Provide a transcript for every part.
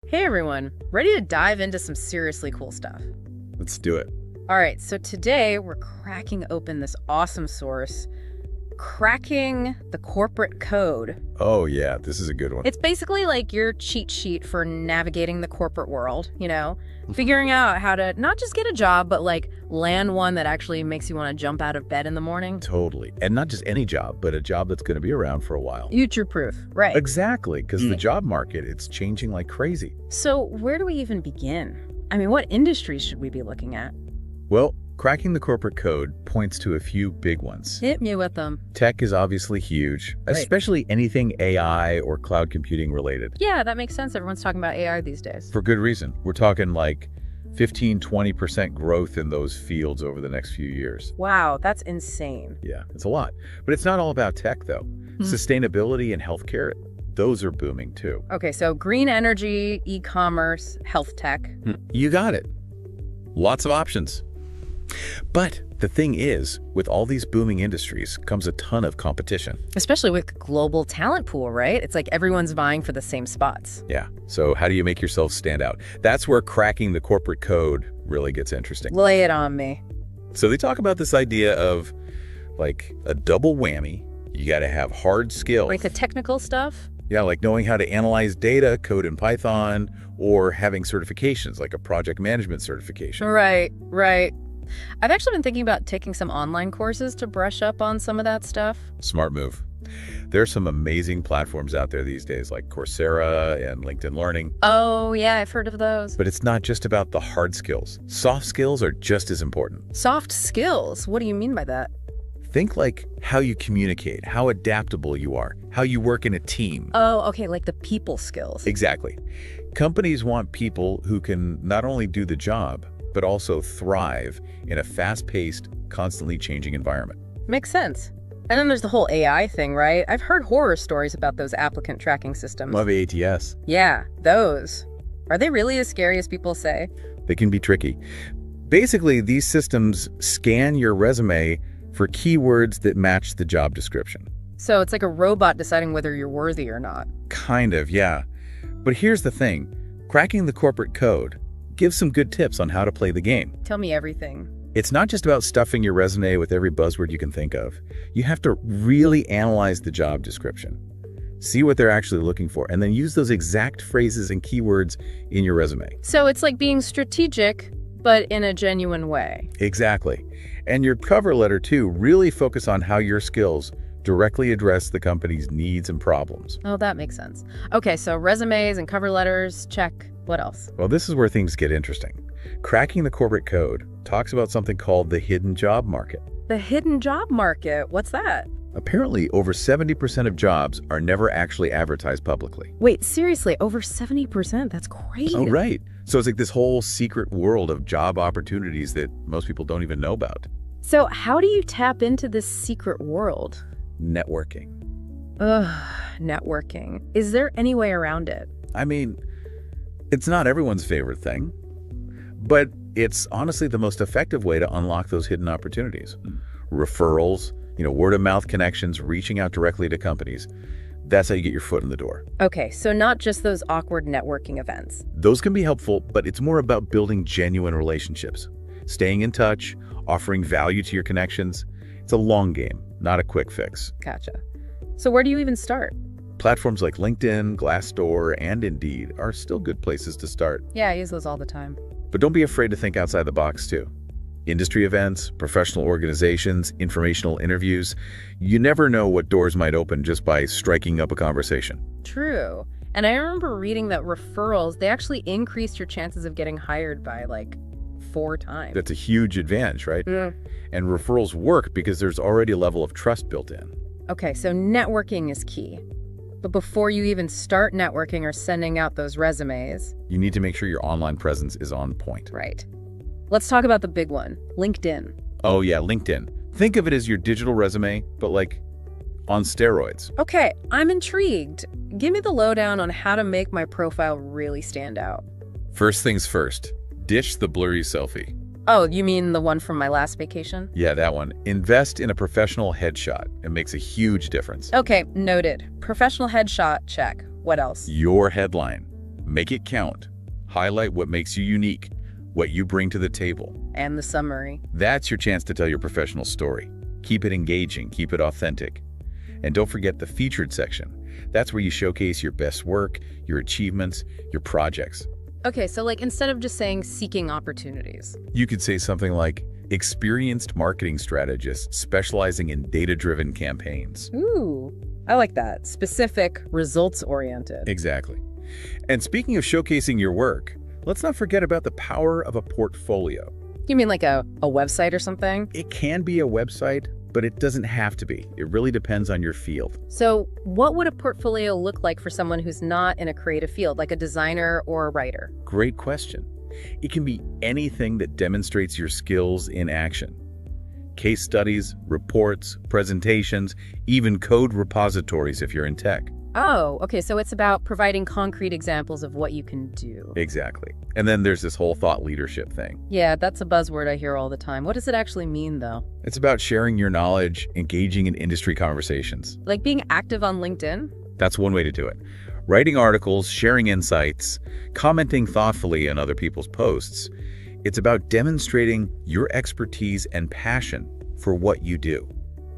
Hey everyone, ready to dive into some seriously cool stuff? Let's do it. All right, so today we're cracking open this awesome source, Cracking the Corporate Code. Oh, yeah, this is a good one. It's basically like your cheat sheet for navigating the corporate world, figuring out how to not just get a job, but like land one that actually makes you want to jump out of bed in the morning. Totally. And not just any job, but a job that's going to be around for a while. Future-proof, right. Exactly, because the job market, it's changing like crazy. So where do we even begin? I mean, what industries should we be looking at? Well, Cracking the Corporate Code points to a few big ones. Hit me with them. Tech is obviously huge, Right. especially anything AI or cloud computing related. Yeah, that makes sense. Everyone's talking about AI these days. For good reason. We're talking like 15–20% growth in those fields over the next few years. Wow, that's insane. Yeah, it's a lot. But it's not all about tech, though. Sustainability and healthcare, those are booming too. Okay, so green energy, e-commerce, health tech. You got it. Lots of options. But the thing is, with all these booming industries comes a ton of competition. Especially with global talent pool, right? It's like everyone's vying for the same spots. Yeah. So how do you make yourself stand out? That's where cracking the corporate code really gets interesting. Lay it on me. So they talk about this idea of like a double whammy. You got to have hard skills. Like the technical stuff? Yeah, like knowing how to analyze data, code in Python, or having certifications like a project management certification. Right. I've actually been thinking about taking some online courses to brush up on some of that stuff. Smart move. There's some amazing platforms out there these days like Coursera and LinkedIn Learning. Oh, yeah, I've heard of those. But it's not just about the hard skills. Soft skills are just as important. Soft skills? What do you mean by that? Think like how you communicate, how adaptable you are, how you work in a team. Oh, okay, like the people skills. Exactly. Companies want people who can not only do the job, but also thrive in a fast-paced, constantly changing environment. Makes sense. And then there's the whole AI thing, right? I've heard horror stories about those applicant tracking systems. Love ATS. Yeah, those. Are they really as scary as people say? They can be tricky. Basically, these systems scan your resume for keywords that match the job description. So it's like a robot deciding whether you're worthy or not. Kind of, yeah. But here's the thing. Cracking the corporate code gives some good tips on how to play the game. Tell me everything. It's not just about stuffing your resume with every buzzword you can think of. You have to really analyze the job description, see what they're actually looking for, and then use those exact phrases and keywords in your resume. So it's like being strategic, but in a genuine way. Exactly. And your cover letter, too, really focus on how your skills directly address the company's needs and problems. Oh, that makes sense. Okay, so resumes and cover letters, check. What else? Well, this is where things get interesting. Cracking the corporate code talks about something called the hidden job market. The hidden job market. What's that? Apparently, over 70% of jobs are never actually advertised publicly. Wait, seriously, over 70%? That's crazy. Oh, right. So it's like this whole secret world of job opportunities that most people don't even know about. So how do you tap into this secret world? Networking. Ugh, networking. Is there any way around it? I mean, it's not everyone's favorite thing, but it's honestly the most effective way to unlock those hidden opportunities. Referrals, word-of-mouth connections, reaching out directly to companies. That's how you get your foot in the door. Okay, so not just those awkward networking events. Those can be helpful, but it's more about building genuine relationships, staying in touch, offering value to your connections. It's a long game, not a quick fix. Gotcha. So where do you even start? Platforms like LinkedIn, Glassdoor, and Indeed are still good places to start. Yeah, I use those all the time. But don't be afraid to think outside the box, too. Industry events, professional organizations, informational interviews. You never know what doors might open just by striking up a conversation. True. And I remember reading that referrals, they actually increased your chances of getting hired by like 4 times. That's a huge advantage, right? Yeah. And referrals work because there's already a level of trust built in. Okay, so networking is key. But before you even start networking or sending out those resumes, You need to make sure your online presence is on point. right? Let's talk about the big one, LinkedIn. Oh yeah, LinkedIn. Think of it as your digital resume, but like on steroids. Okay, I'm intrigued. Give me the lowdown on how to make my profile really stand out. First things first, ditch the blurry selfie. Oh, you mean the one from my last vacation? Yeah, that one. Invest in a professional headshot. It makes a huge difference. Okay, noted. Professional headshot, check. What else? Your headline. Make it count. Highlight what makes you unique, what you bring to the table. And the summary. That's your chance to tell your professional story. Keep it engaging, keep it authentic. And don't forget the featured section. That's where you showcase your best work, your achievements, your projects. Okay, so like instead of just saying seeking opportunities. You could say something like, experienced marketing strategist specializing in data-driven campaigns. Ooh, I like that. Specific, results-oriented. Exactly. And speaking of showcasing your work, let's not forget about the power of a portfolio. You mean like a website or something? It can be a website, but it doesn't have to be. It really depends on your field. So what would a portfolio look like for someone who's not in a creative field, like a designer or a writer? Great question. It can be anything that demonstrates your skills in action. Case studies, reports, presentations, even code repositories if you're in tech. Oh, okay, so it's about providing concrete examples of what you can do. Exactly. And then there's this whole thought leadership thing. Yeah, that's a buzzword I hear all the time. What does it actually mean, though? It's about sharing your knowledge, engaging in industry conversations. Like being active on LinkedIn? That's one way to do it. Writing articles, sharing insights, commenting thoughtfully on other people's posts. It's about demonstrating your expertise and passion for what you do.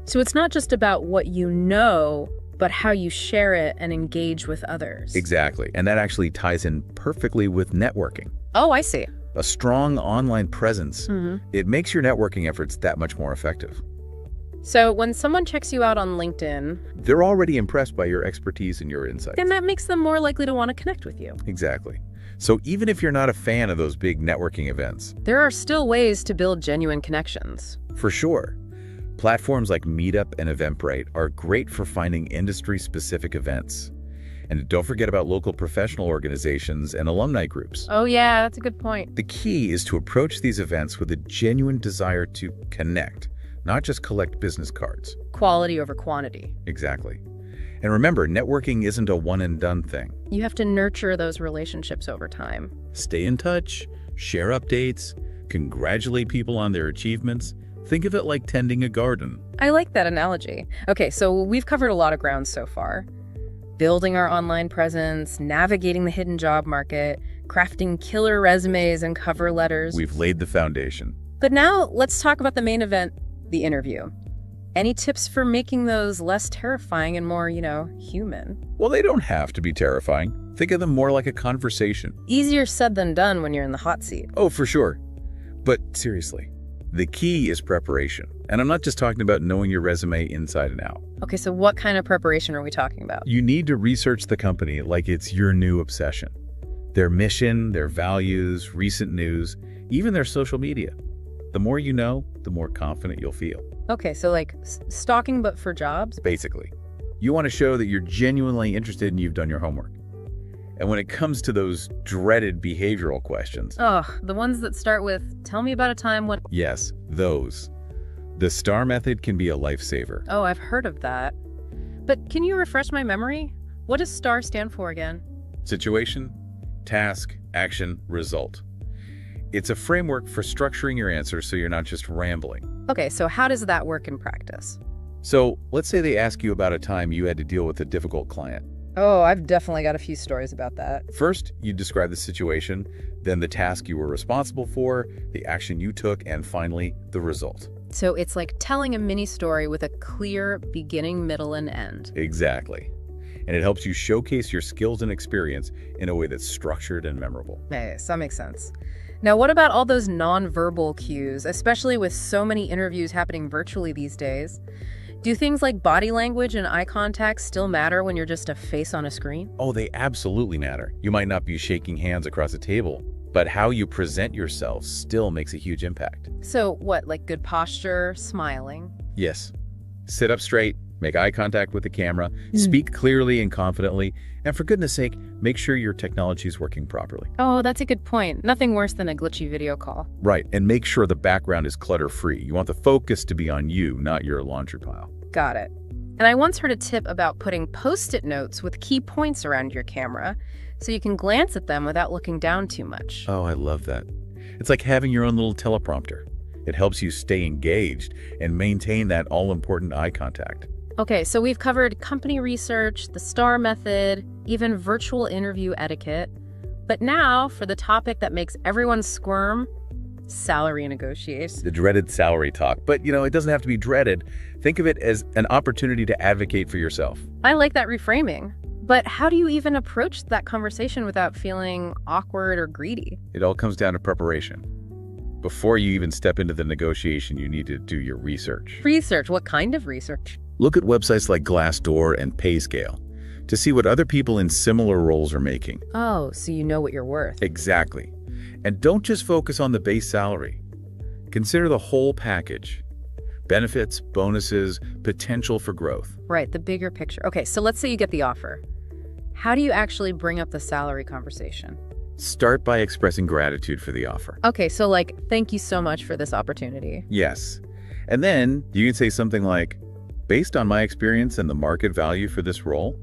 So it's not just about what you know, but how you share it and engage with others. Exactly. And that actually ties in perfectly with networking. Oh, I see. A strong online presence, it makes your networking efforts that much more effective. So when someone checks you out on LinkedIn, They're already impressed by your expertise and your insights. then that makes them more likely to want to connect with you. Exactly. So even if you're not a fan of those big networking events, There are still ways to build genuine connections. for sure, platforms like Meetup and Eventbrite are great for finding industry-specific events. And don't forget about local professional organizations and alumni groups. Oh yeah, that's a good point. The key is to approach these events with a genuine desire to connect, not just collect business cards. Quality over quantity. Exactly. And remember, networking isn't a one-and-done thing. You have to nurture those relationships over time. Stay in touch, share updates, congratulate people on their achievements. Think of it like tending a garden. I like that analogy. Okay, so we've covered a lot of ground so far. Building our online presence, navigating the hidden job market, crafting killer resumes and cover letters. We've laid the foundation. But now let's talk about the main event, the interview. Any tips for making those less terrifying and more, human? Well, they don't have to be terrifying. Think of them more like a conversation. Easier said than done when you're in the hot seat. Oh, for sure. But seriously, the key is preparation. And I'm not just talking about knowing your resume inside and out. Okay, so what kind of preparation are we talking about? You need to research the company like it's your new obsession. Their mission, their values, recent news, even their social media. The more you know, the more confident you'll feel. Okay, so like stalking but for jobs? Basically, you want to show that you're genuinely interested and you've done your homework. And when it comes to those dreaded behavioral questions, Ugh, the ones that start with, tell me about a time when... yes, those. The STAR method can be a lifesaver. Oh, I've heard of that. But can you refresh my memory? What does STAR stand for again? Situation, task, action, result. It's a framework for structuring your answers so you're not just rambling. Okay, so how does that work in practice? So let's say they ask you about a time you had to deal with a difficult client. Oh, I've definitely got a few stories about that. First, you describe the situation, then the task you were responsible for, the action you took, and finally, the result. So it's like telling a mini story with a clear beginning, middle, and end. Exactly. And it helps you showcase your skills and experience in a way that's structured and memorable. Nice, that makes sense. Now, what about all those nonverbal cues, especially with so many interviews happening virtually these days? Do things like body language and eye contact still matter when you're just a face on a screen? Oh, they absolutely matter. You might not be shaking hands across a table, but how you present yourself still makes a huge impact. So what, like good posture, smiling? Yes. Sit up straight, make eye contact with the camera, speak clearly and confidently, and for goodness sake, make sure your technology is working properly. Oh, that's a good point. Nothing worse than a glitchy video call. Right, and make sure the background is clutter-free. You want the focus to be on you, not your laundry pile. Got it. And I once heard a tip about putting Post-it notes with key points around your camera so you can glance at them without looking down too much. Oh, I love that. It's like having your own little teleprompter. It helps you stay engaged and maintain that all-important eye contact. Okay, so we've covered company research, the STAR method, even virtual interview etiquette. But now, for the topic that makes everyone squirm, salary negotiations. The dreaded salary talk. But, it doesn't have to be dreaded. Think of it as an opportunity to advocate for yourself. I like that reframing. But how do you even approach that conversation without feeling awkward or greedy? It all comes down to preparation. Before you even step into the negotiation, you need to do your research. Research? What kind of research? Look at websites like Glassdoor and PayScale to see what other people in similar roles are making. Oh, so you know what you're worth. Exactly. And don't just focus on the base salary. Consider the whole package. Benefits, bonuses, potential for growth. Right, the bigger picture. Okay, so let's say you get the offer. How do you actually bring up the salary conversation? Start by expressing gratitude for the offer. Okay, so thank you so much for this opportunity. Yes. And then you can say something like, based on my experience and the market value for this role,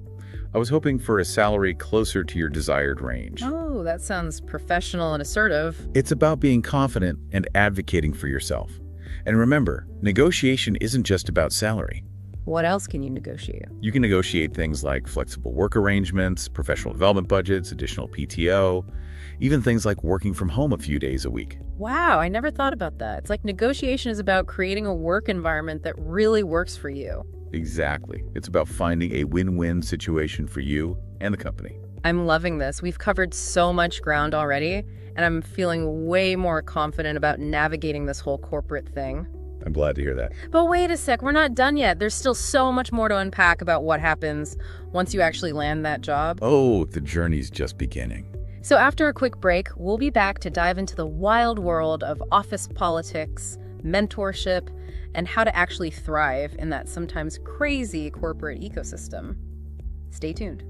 I was hoping for a salary closer to your desired range. Oh, that sounds professional and assertive. It's about being confident and advocating for yourself. And remember, negotiation isn't just about salary. What else can you negotiate? You can negotiate things like flexible work arrangements, professional development budgets, additional PTO, even things like working from home a few days a week. Wow, I never thought about that. It's like negotiation is about creating a work environment that really works for you. Exactly. It's about finding a win-win situation for you and the company. I'm loving this. We've covered so much ground already, and I'm feeling way more confident about navigating this whole corporate thing. I'm glad to hear that. But wait a sec, we're not done yet. There's still so much more to unpack about what happens once you actually land that job. Oh, the journey's just beginning. So after a quick break, we'll be back to dive into the wild world of office politics, mentorship, and how to actually thrive in that sometimes crazy corporate ecosystem. Stay tuned.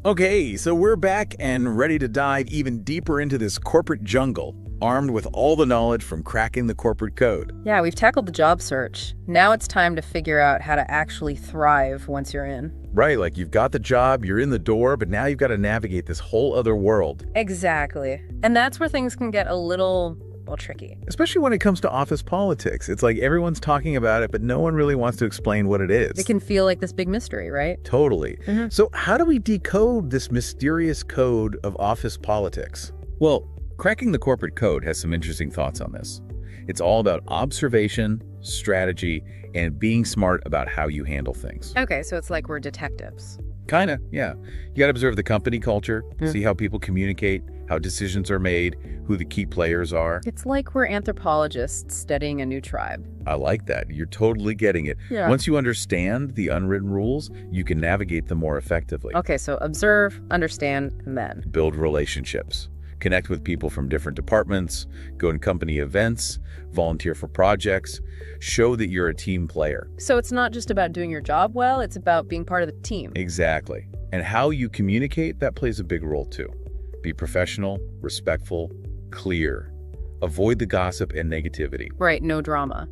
Okay, so we're back and ready to dive even deeper into this corporate jungle, armed with all the knowledge from cracking the corporate code. Yeah, we've tackled the job search. Now it's time to figure out how to actually thrive once you're in. Right, like you've got the job, you're in the door, but now you've got to navigate this whole other world. Exactly. And that's where things can get a little tricky. Especially when it comes to office politics. It's like everyone's talking about it, but no one really wants to explain what it is. It can feel like this big mystery, right? Totally. So how do we decode this mysterious code of office politics? Well, cracking the corporate code has some interesting thoughts on this. It's all about observation, strategy, and being smart about how you handle things. Okay, so it's like we're detectives. Kinda, yeah. You gotta observe the company culture, see how people communicate, how decisions are made, who the key players are. It's like we're anthropologists studying a new tribe. I like that. You're totally getting it. Yeah. Once you understand the unwritten rules, you can navigate them more effectively. Okay, so observe, understand, and then Build relationships. Connect with people from different departments, go to company events, volunteer for projects, show that you're a team player. So it's not just about doing your job well, it's about being part of the team. Exactly. And how you communicate, that plays a big role too. Be professional, respectful, clear. Avoid the gossip and negativity. Right, no drama.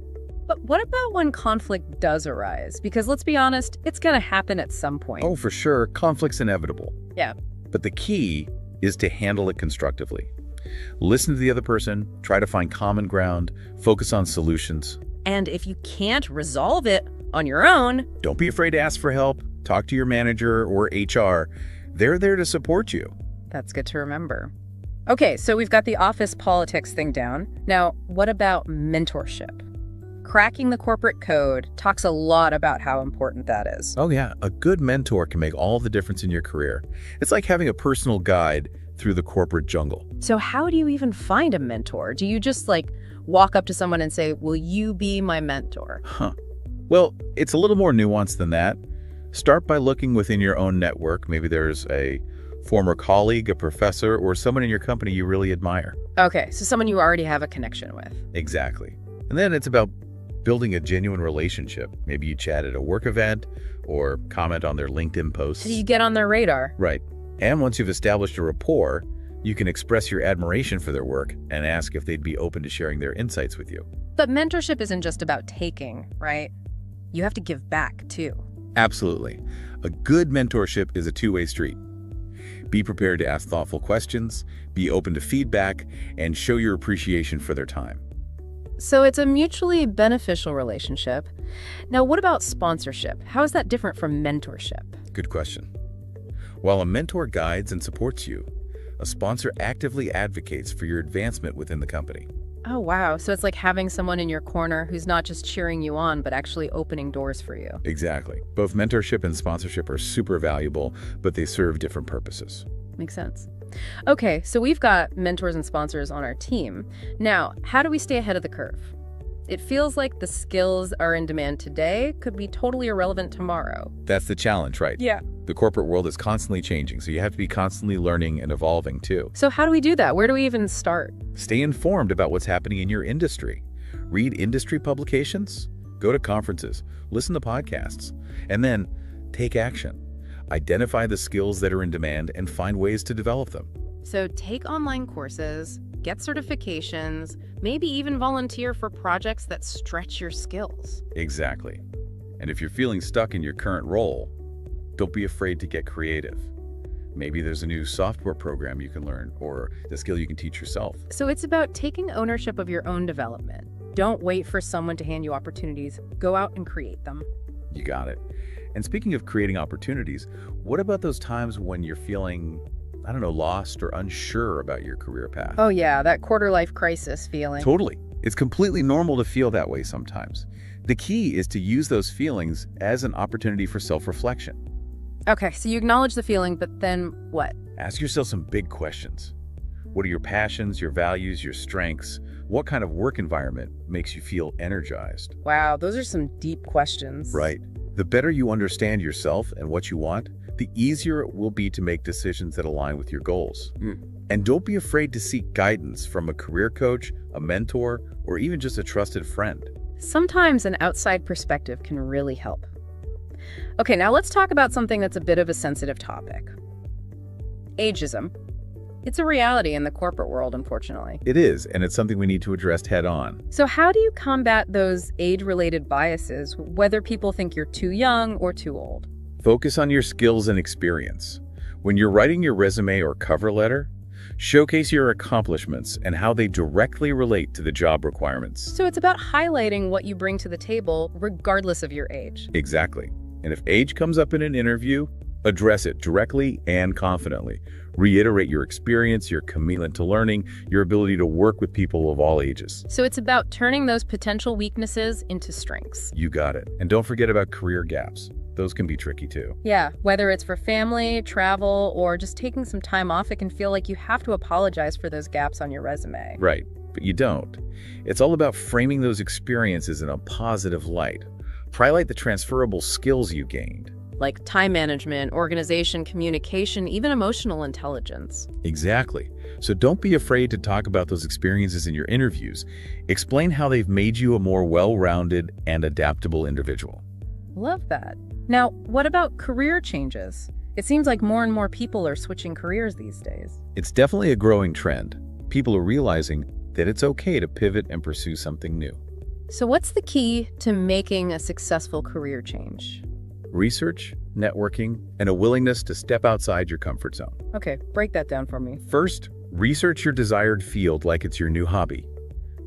But what about when conflict does arise? Because let's be honest, it's going to happen at some point. Oh, for sure, conflict's inevitable. Yeah. But the key is to handle it constructively. Listen to the other person, try to find common ground, focus on solutions. And if you can't resolve it on your own, Don't be afraid to ask for help. Talk to your manager or HR. They're there to support you. that's good to remember. Okay, so we've got the office politics thing down. Now, what about mentorship? Cracking the corporate code talks a lot about how important that is. Oh yeah, a good mentor can make all the difference in your career. It's like having a personal guide through the corporate jungle. So how do you even find a mentor? Do you just walk up to someone and say, will you be my mentor? Well, it's a little more nuanced than that. Start by looking within your own network. Maybe there's a former colleague, a professor, or someone in your company you really admire. Okay, so someone you already have a connection with. Exactly. And then it's about building a genuine relationship. Maybe you chat at a work event or comment on their LinkedIn posts. So you get on their radar. Right. And once you've established a rapport, you can express your admiration for their work and ask if they'd be open to sharing their insights with you. But mentorship isn't just about taking, right? You have to give back, too. Absolutely. A good mentorship is a two-way street. Be prepared to ask thoughtful questions, be open to feedback, and show your appreciation for their time. So it's a mutually beneficial relationship. Now, what about sponsorship? How is that different from mentorship? Good question. While a mentor guides and supports you, A sponsor actively advocates for your advancement within the company. Oh, wow. So it's like having someone in your corner who's not just cheering you on, but actually opening doors for you. Exactly. Both mentorship and sponsorship are super valuable, but they serve different purposes. Makes sense. Okay, so we've got mentors and sponsors on our team. Now, how do we stay ahead of the curve? It feels like the skills are in demand today could be totally irrelevant tomorrow. That's the challenge, right? Yeah. The corporate world is constantly changing, so you have to be constantly learning and evolving too. So how do we do that? Where do we even start? Stay informed about what's happening in your industry. Read industry publications, go to conferences, listen to podcasts, and then take action. Identify the skills that are in demand and find ways to develop them. So take online courses, get certifications, maybe even volunteer for projects that stretch your skills. Exactly. And if you're feeling stuck in your current role, don't be afraid to get creative. Maybe there's a new software program you can learn or a skill you can teach yourself. So it's about taking ownership of your own development. Don't wait for someone to hand you opportunities. Go out and create them. You got it. And speaking of creating opportunities, what about those times when you're feeling, I don't know, lost or unsure about your career path? Oh yeah, that quarter-life crisis feeling. Totally. It's completely normal to feel that way sometimes. The key is to use those feelings as an opportunity for self-reflection. Okay, so you acknowledge the feeling, but then what? Ask yourself some big questions. What are your passions, your values, your strengths? What kind of work environment makes you feel energized? Wow, those are some deep questions. Right. The better you understand yourself and what you want, the easier it will be to make decisions that align with your goals. And don't be afraid to seek guidance from a career coach, a mentor, or even just a trusted friend. Sometimes an outside perspective can really help. Okay, now let's talk about something that's a bit of a sensitive topic. Ageism. It's a reality in the corporate world, unfortunately. It is, and it's something we need to address head on. So how do you combat those age-related biases, whether people think you're too young or too old? Focus on your skills and experience. When you're writing your resume or cover letter, showcase your accomplishments and how they directly relate to the job requirements. So it's about highlighting what you bring to the table, regardless of your age. Exactly. And if age comes up in an interview, address it directly and confidently. Reiterate your experience, your commitment to learning, your ability to work with people of all ages. So it's about turning those potential weaknesses into strengths. You got it. And don't forget about career gaps. Those can be tricky too. Yeah, whether it's for family, travel, or just taking some time off, it can feel like you have to apologize for those gaps on your resume. Right, but you don't. It's all about framing those experiences in a positive light. Highlight the transferable skills you gained. Like time management, organization, communication, even emotional intelligence. Exactly. So don't be afraid to talk about those experiences in your interviews. Explain how they've made you a more well-rounded and adaptable individual. Love that. Now, what about career changes? It seems like more and more people are switching careers these days. It's definitely a growing trend. People are realizing that it's okay to pivot and pursue something new. So what's the key to making a successful career change? Research, networking, and a willingness to step outside your comfort zone. Okay, break that down for me. First, research your desired field like it's your new hobby.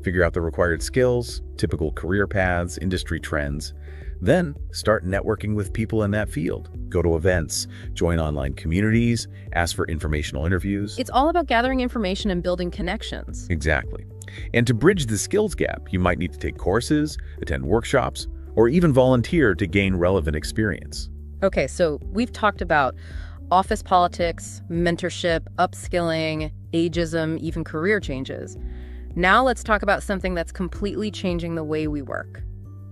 Figure out the required skills, typical career paths, industry trends. Then, start networking with people in that field. Go to events, join online communities, ask for informational interviews. It's all about gathering information and building connections. Exactly. And to bridge the skills gap, you might need to take courses, attend workshops, or even volunteer to gain relevant experience. Okay, so we've talked about office politics, mentorship, upskilling, ageism, even career changes. Now let's talk about something that's completely changing the way we work.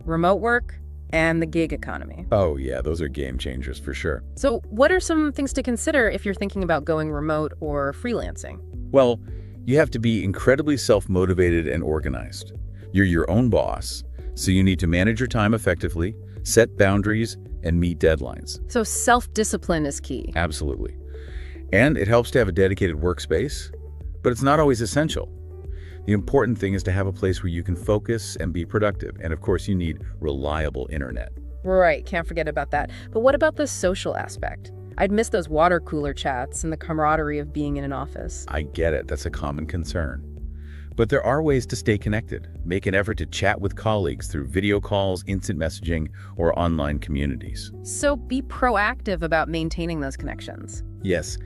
Remote work and the gig economy. Oh yeah, those are game changers for sure. So what are some things to consider if you're thinking about going remote or freelancing? Well, you have to be incredibly self-motivated and organized. You're your own boss, so you need to manage your time effectively, set boundaries, and meet deadlines. So self-discipline is key. Absolutely. And it helps to have a dedicated workspace, but it's not always essential. The important thing is to have a place where you can focus and be productive. And of course, you need reliable internet. Right, can't forget about that. But what about the social aspect? I'd miss those water cooler chats and the camaraderie of being in an office. I get it. That's a common concern. But there are ways to stay connected. Make an effort to chat with colleagues through video calls, instant messaging, or online communities. So be proactive about maintaining those connections. Yes,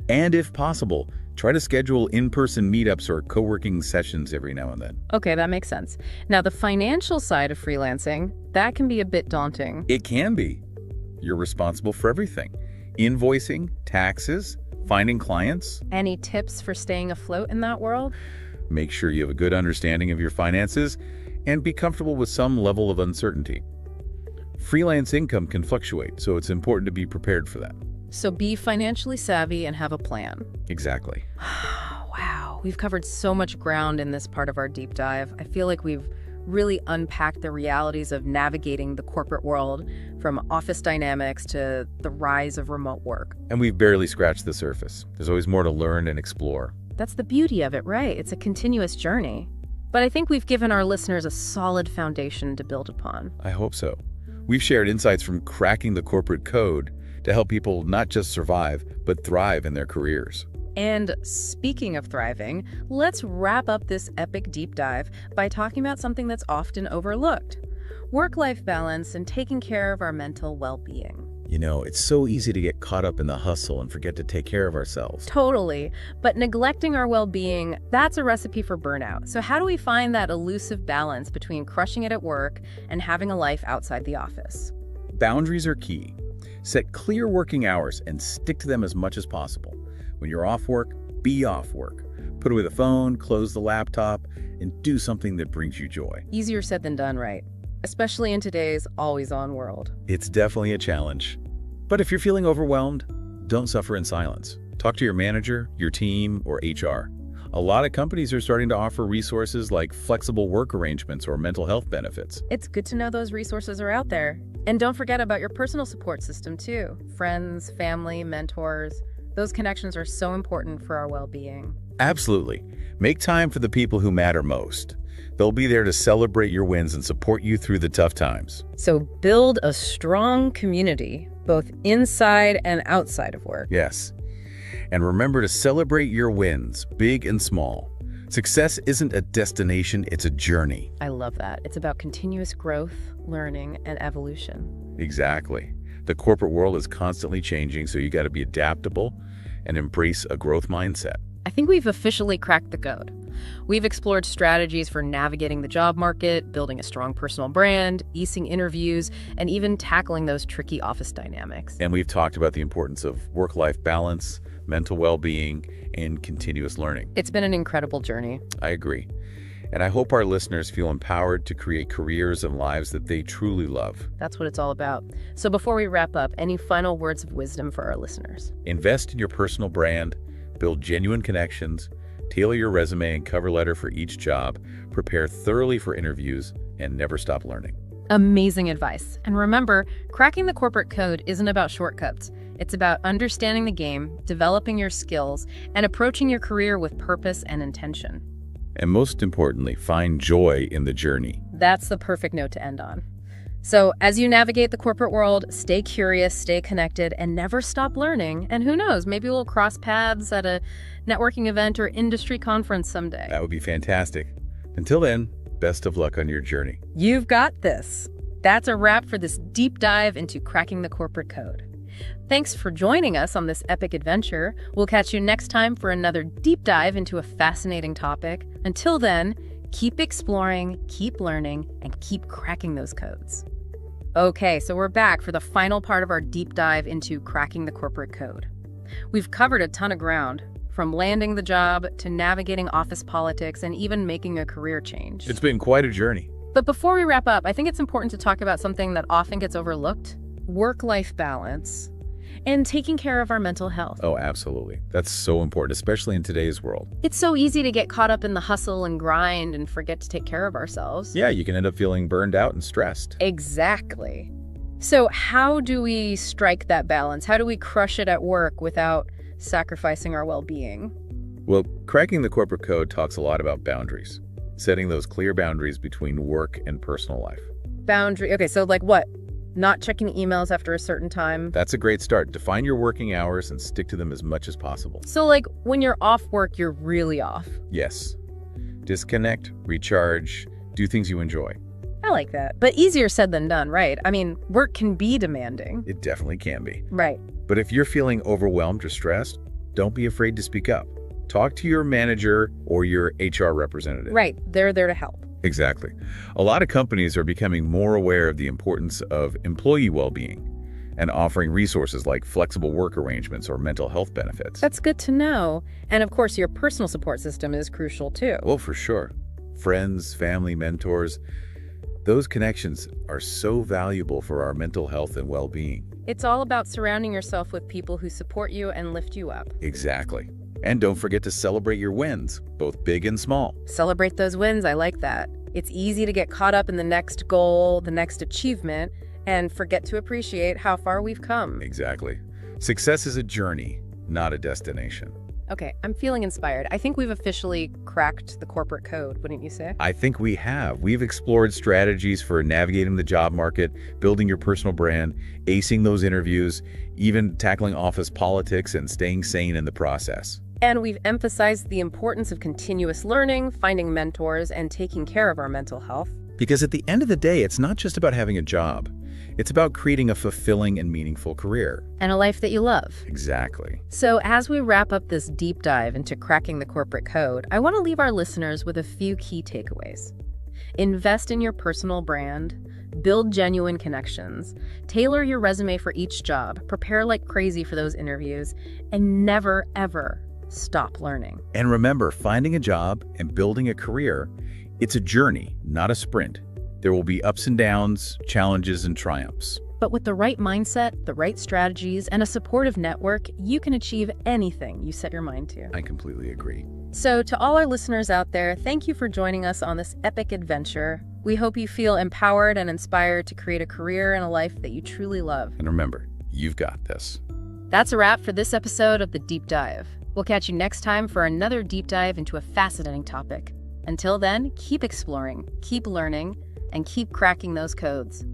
and if possible, Try to schedule in-person meetups or co-working sessions every now and then. Okay, that makes sense. Now, the financial side of freelancing, that can be a bit daunting. It can be. You're responsible for everything. Invoicing, taxes, finding clients. Any tips for staying afloat in that world? Make sure you have a good understanding of your finances and be comfortable with some level of uncertainty. Freelance income can fluctuate, so it's important to be prepared for that. So be financially savvy and have a plan. Exactly. Wow, we've covered so much ground in this part of our deep dive. I feel like we've really unpacked the realities of navigating the corporate world, from office dynamics to the rise of remote work. And we've barely scratched the surface. There's always more to learn and explore. That's the beauty of it, right? It's a continuous journey. But I think we've given our listeners a solid foundation to build upon. I hope so. We've shared insights from cracking the corporate code to help people not just survive, but thrive in their careers. And speaking of thriving, let's wrap up this epic deep dive by talking about something that's often overlooked: work-life balance and taking care of our mental well-being. You know, it's so easy to get caught up in the hustle and forget to take care of ourselves. Totally. But neglecting our well-being, that's a recipe for burnout. So how do we find that elusive balance between crushing it at work and having a life outside the office? Boundaries are key. Set clear working hours and stick to them as much as possible. When you're off work, be off work. Put away the phone, close the laptop, and do something that brings you joy. Easier said than done, right? Especially in today's always-on world. It's definitely a challenge. But if you're feeling overwhelmed, don't suffer in silence. Talk to your manager, your team, or HR. A lot of companies are starting to offer resources like flexible work arrangements or mental health benefits. It's good to know those resources are out there. And don't forget about your personal support system too. Friends, family, mentors. Those connections are so important for our well-being. Absolutely. Make time for the people who matter most. They'll be there to celebrate your wins and support you through the tough times. So build a strong community, both inside and outside of work. Yes. And remember to celebrate your wins, big and small. Success isn't a destination, it's a journey. I love that. It's about continuous growth, learning, and evolution. Exactly. The corporate world is constantly changing, so you got to be adaptable and embrace a growth mindset. I think we've officially cracked the code. We've explored strategies for navigating the job market, building a strong personal brand, acing interviews, and even tackling those tricky office dynamics. And we've talked about the importance of work-life balance, mental well-being, and continuous learning. It's been an incredible journey. I agree. And I hope our listeners feel empowered to create careers and lives that they truly love. That's what it's all about. So before we wrap up, any final words of wisdom for our listeners? Invest in your personal brand, build genuine connections, tailor your resume and cover letter for each job, prepare thoroughly for interviews, and never stop learning. Amazing advice. And remember, cracking the corporate code isn't about shortcuts. It's about understanding the game, developing your skills, and approaching your career with purpose and intention. And most importantly, find joy in the journey. That's the perfect note to end on. So as you navigate the corporate world, stay curious, stay connected, and never stop learning. And who knows, maybe we'll cross paths at a networking event or industry conference someday. That would be fantastic. Until then, best of luck on your journey. You've got this. That's a wrap for this deep dive into cracking the corporate code. Thanks for joining us on this epic adventure. We'll catch you next time for another deep dive into a fascinating topic. Until then, keep exploring, keep learning, and keep cracking those codes. Okay, so we're back for the final part of our deep dive into cracking the corporate code. We've covered a ton of ground, from landing the job to navigating office politics and even making a career change. It's been quite a journey. But before we wrap up, I think it's important to talk about something that often gets overlooked: work-life balance and taking care of our mental health. Oh, absolutely. That's so important, especially in today's world. It's so easy to get caught up in the hustle and grind and forget to take care of ourselves. Yeah, you can end up feeling burned out and stressed. Exactly. So how do we strike that balance? How do we crush it at work without sacrificing our well-being? Well, cracking the corporate code talks a lot about boundaries, setting those clear boundaries between work and personal life. Okay, so like what? Not checking emails after a certain time? That's a great start. Define your working hours and stick to them as much as possible. So like when you're off work, you're really off. Yes. Disconnect, recharge, do things you enjoy. I like that. But easier said than done, right? I mean, work can be demanding. It definitely can be. Right. But if you're feeling overwhelmed or stressed, don't be afraid to speak up. Talk to your manager or your HR representative. Right, they're there to help. Exactly. A lot of companies are becoming more aware of the importance of employee well-being and offering resources like flexible work arrangements or mental health benefits. That's good to know. And of course, your personal support system is crucial too. Well, for sure. Friends, family, mentors, those connections are so valuable for our mental health and well-being. It's all about surrounding yourself with people who support you and lift you up. Exactly. And don't forget to celebrate your wins, both big and small. Celebrate those wins, I like that. It's easy to get caught up in the next goal, the next achievement, and forget to appreciate how far we've come. Exactly. Success is a journey, not a destination. Okay, I'm feeling inspired. I think we've officially cracked the corporate code, wouldn't you say? I think we have. We've explored strategies for navigating the job market, building your personal brand, acing those interviews, even tackling office politics and staying sane in the process. And we've emphasized the importance of continuous learning, finding mentors, and taking care of our mental health. Because at the end of the day, it's not just about having a job. It's about creating a fulfilling and meaningful career. And a life that you love. Exactly. So as we wrap up this deep dive into cracking the corporate code, I want to leave our listeners with a few key takeaways. Invest in your personal brand, build genuine connections, tailor your resume for each job, prepare like crazy for those interviews, and never, ever stop learning. And remember, finding a job and building a career, it's a journey, not a sprint. There will be ups and downs, challenges and triumphs. But with the right mindset, the right strategies, and a supportive network, you can achieve anything you set your mind to. I completely agree. So to all our listeners out there, thank you for joining us on this epic adventure. We hope you feel empowered and inspired to create a career and a life that you truly love. And remember, you've got this. That's a wrap for this episode of The Deep Dive. We'll catch you next time for another deep dive into a fascinating topic. Until then, keep exploring, keep learning, and keep cracking those codes.